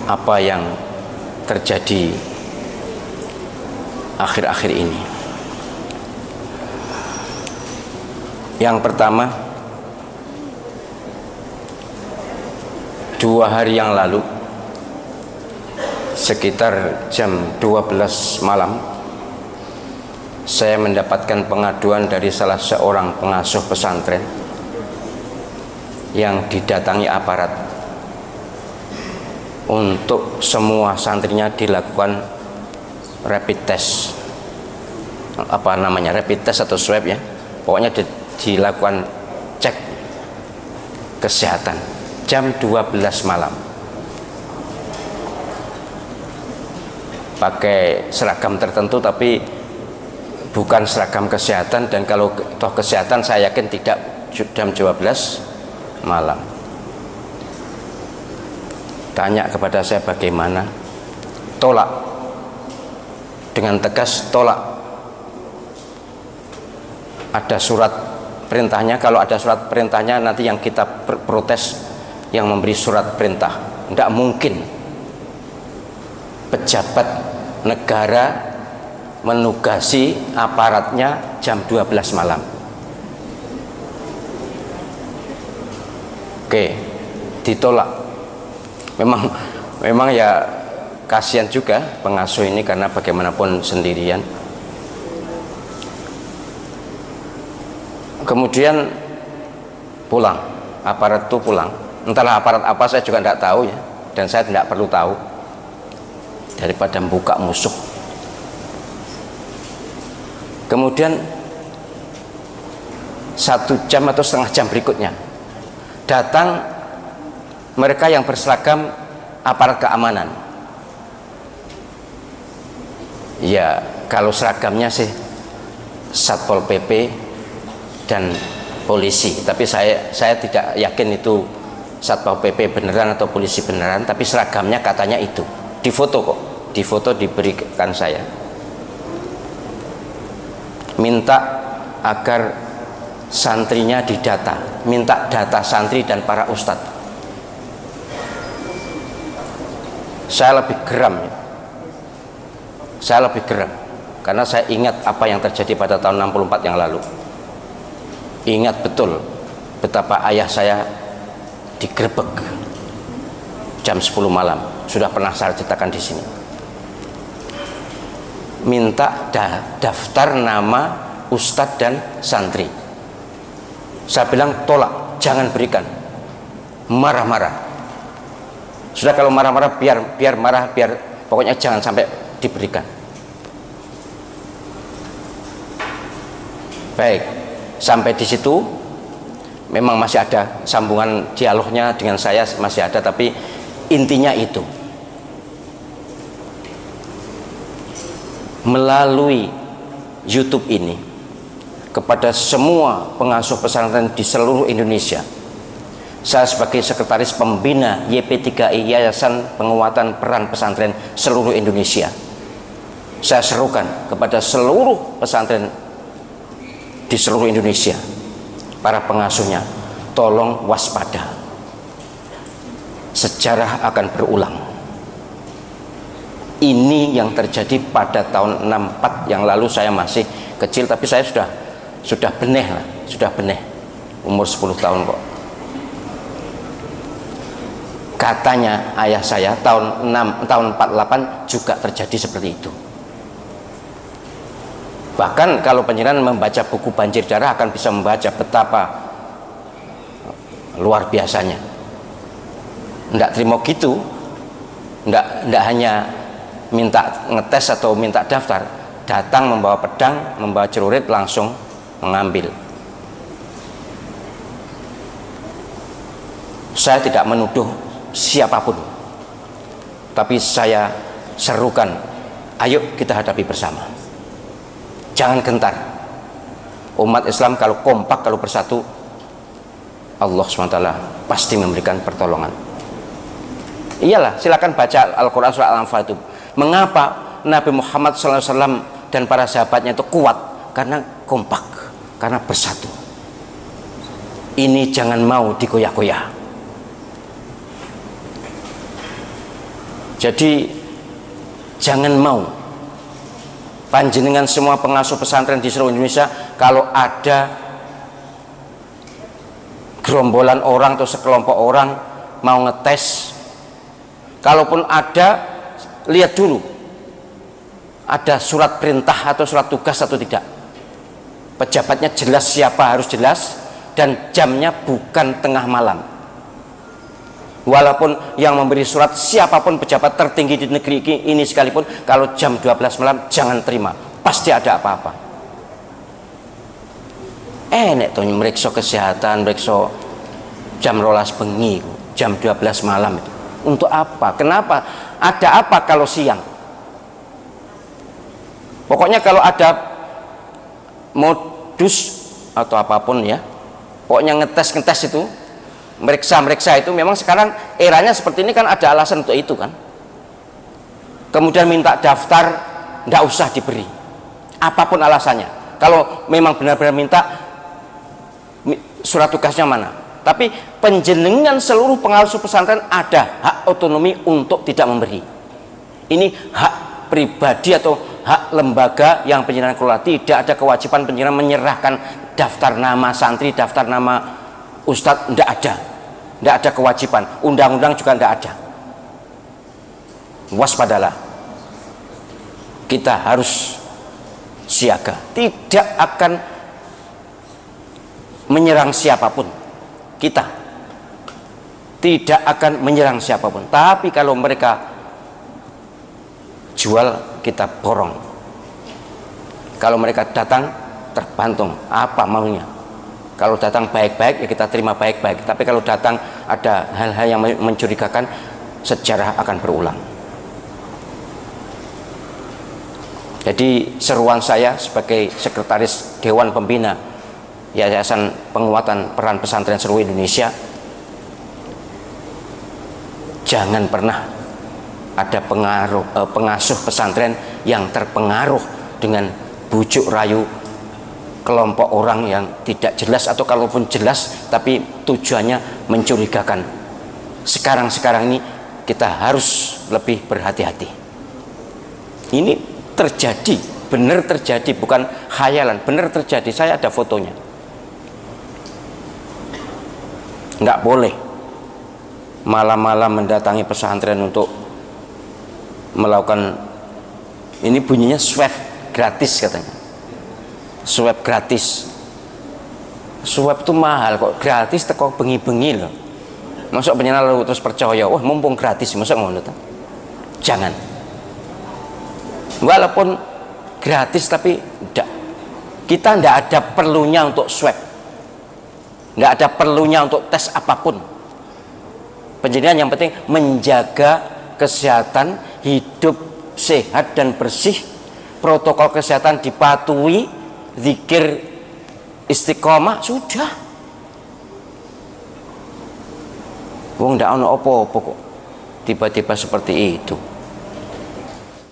apa yang terjadi akhir-akhir ini. Yang pertama, 2 hari yang lalu sekitar jam 12 malam saya mendapatkan pengaduan dari salah seorang pengasuh pesantren yang didatangi aparat untuk semua santrinya dilakukan rapid test, rapid test atau swab ya, pokoknya dilakukan cek kesehatan jam 12 malam pakai seragam tertentu, tapi bukan seragam kesehatan, dan kalau toh kesehatan saya yakin tidak jam 12 malam. Tanya kepada saya bagaimana, tolak dengan tegas, tolak. Ada surat perintahnya, kalau ada surat perintahnya nanti yang kita protes yang memberi surat perintah. Tidak mungkin pejabat negara menugasi aparatnya jam 12 malam. Oke, ditolak. Memang ya kasihan juga pengasuh ini, karena bagaimanapun sendirian. Kemudian pulang, aparat itu pulang. Entahlah aparat apa, saya juga tidak tahu ya, dan saya tidak perlu tahu daripada membuka musuh. Kemudian 1 jam atau setengah jam berikutnya datang mereka yang berseragam aparat keamanan. Ya, kalau seragamnya sih Satpol PP dan polisi, tapi saya tidak yakin itu Satpol PP beneran atau polisi beneran, tapi seragamnya katanya itu. Difoto kok, difoto diberikan saya. Minta agar santrinya didata, minta data santri dan para ustadz. Saya lebih geram ya. Saya lebih geram karena saya ingat apa yang terjadi pada tahun 64 yang lalu. Ingat betul betapa ayah saya digerebek jam 10 malam. Sudah pernah saya ceritakan di sini. Minta daftar nama ustadz dan santri. Saya bilang tolak, jangan berikan. Marah-marah. Sudah, kalau marah-marah biar marah, biar pokoknya jangan sampai diberikan. Baik, sampai di situ memang masih ada sambungan dialognya dengan saya, masih ada, tapi intinya itu. Melalui YouTube ini kepada semua pengasuh pesantren di seluruh Indonesia, saya sebagai sekretaris pembina YP3I, Yayasan Penguatan Peran Pesantren seluruh Indonesia, saya serukan kepada seluruh pesantren di seluruh Indonesia, para pengasuhnya, tolong waspada, sejarah akan berulang. Ini yang terjadi pada tahun 64 yang lalu. Saya masih kecil, tapi saya sudah beneh lah, sudah beneh, umur 10 tahun kok. Katanya ayah saya tahun 48 juga terjadi seperti itu. Bahkan kalau penjenengan membaca buku Banjir Darah akan bisa membaca betapa luar biasanya. Tidak terima gitu, tidak hanya minta ngetes atau minta daftar, datang membawa pedang, membawa celurit, langsung mengambil. Saya tidak menuduh siapapun, tapi saya serukan, ayo kita hadapi bersama, jangan gentar. Umat Islam kalau kompak, kalau bersatu, Allah SWT pasti memberikan pertolongan. Iyalah, silakan baca Al-Quran surah Al-Anfal itu. Mengapa Nabi Muhammad SAW dan para sahabatnya itu kuat? Karena kompak, karena bersatu. Ini jangan mau digoyah-goyah. Jadi jangan mau panjenengan semua pengasuh pesantren di seluruh Indonesia, kalau ada gerombolan orang atau sekelompok orang mau ngetes, kalaupun ada, lihat dulu ada surat perintah atau surat tugas atau tidak, pejabatnya jelas siapa, harus jelas, dan jamnya bukan tengah malam. Walaupun yang memberi surat siapapun pejabat tertinggi di negeri ini sekalipun, kalau jam 12 malam jangan terima, pasti ada apa-apa. Nek tuh meriksa kesehatan, meriksa jam 12 bengi, jam 12 malam itu untuk apa? Kenapa? Ada apa kalau siang? Pokoknya kalau ada modus atau apapun ya, pokoknya ngetes itu, meriksa itu, memang sekarang eranya seperti ini kan, ada alasan untuk itu kan. Kemudian minta daftar, nggak usah diberi, apapun alasannya. Kalau memang benar-benar minta, surat tugasnya mana? Tapi penjenengan seluruh pengasuh pesantren ada hak otonomi untuk tidak memberi. Ini hak pribadi atau hak lembaga yang penjenengan kelola. Tidak ada kewajiban penjenengan menyerahkan daftar nama santri, daftar nama ustadz, tidak ada kewajiban. Undang-undang juga tidak ada. Waspadalah, kita harus siaga, tidak akan menyerang siapapun. Kita tidak akan menyerang siapapun, tapi kalau mereka jual, kita borong. Kalau mereka datang, tergantung apa maunya. Kalau datang baik-baik, ya kita terima baik-baik. Tapi kalau datang ada hal-hal yang mencurigakan, sejarah akan berulang. Jadi seruan saya sebagai sekretaris Dewan Pembina Yayasan Penguatan Peran Pesantren Seluruh Indonesia, jangan pernah ada pengasuh pesantren yang terpengaruh dengan bujuk rayu kelompok orang yang tidak jelas, atau kalaupun jelas tapi tujuannya mencurigakan. Sekarang ini kita harus lebih berhati-hati. Ini terjadi, benar terjadi, bukan khayalan, benar terjadi. Saya ada fotonya. Nggak boleh malam-malam mendatangi pesantren untuk melakukan, ini bunyinya swab gratis katanya. Swab gratis, swab itu mahal kok, gratis teko bengi-bengi loh. Masuk penyenar terus percaya, wah mumpung gratis, masuk ngono tuh. Jangan. Walaupun gratis tapi enggak. Kita enggak ada perlunya untuk swab. Enggak ada perlunya untuk tes apapun. Penjenengan yang penting menjaga kesehatan, hidup sehat dan bersih, protokol kesehatan dipatuhi, zikir istiqomah, sudah. Wong ndak ono apa-apa kok tiba-tiba seperti itu.